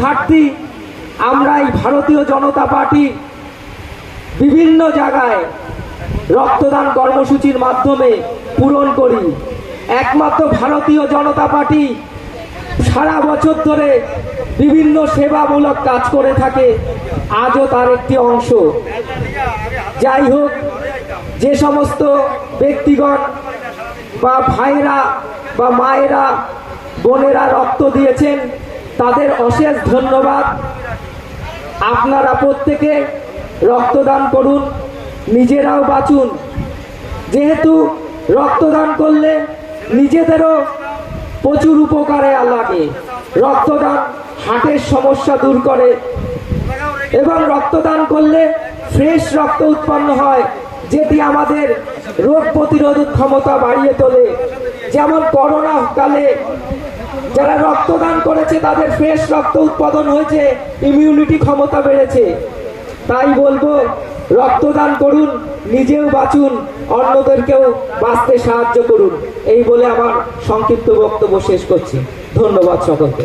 ঘাটতি আমরা এই ভারতীয় জনতা পার্টি বিভিন্ন জায়গায় রক্তদান কর্মসূচির মাধ্যমে পূরণ করি। একমাত্র ভারতীয় জনতা পার্টি সারা বছর ধরে বিভিন্ন সেবামূলক কাজ করে থাকে, আজও তার একটি অংশ। যাই হোক, যে সমস্ত ব্যক্তিগণ বা ভাইরা বা মায়েরা বোনেরা রক্ত দিয়েছেন তাদের অশেষ ধন্যবাদ। আপনারা প্রত্যেকে রক্তদান করুন, নিজেরাও বাঁচুন। যেহেতু রক্তদান করলে নিজেদেরও প্রচুর উপকারে লাগে। রক্তদান হার্টের সমস্যা দূর করে এবং রক্তদান করলে ফ্রেশ রক্ত উৎপন্ন হয়, যেটি আমাদের রোগ প্রতিরোধক ক্ষমতা বাড়িয়ে তোলে। যেমন করোনা কালে যারা রক্তদান করেছে তাদের ফ্রেশ রক্ত উৎপাদন হয়েছে, ইমিউনিটি ক্ষমতা বেড়েছে। তাই বলবো, রক্তদান করুন, নিজেও বাঁচুন, অন্যদেরকেও বাঁচতে সাহায্য করুন। এই বলে আমার সংক্ষিপ্ত বক্তব্য শেষ করছি। ধন্যবাদ সকলকে।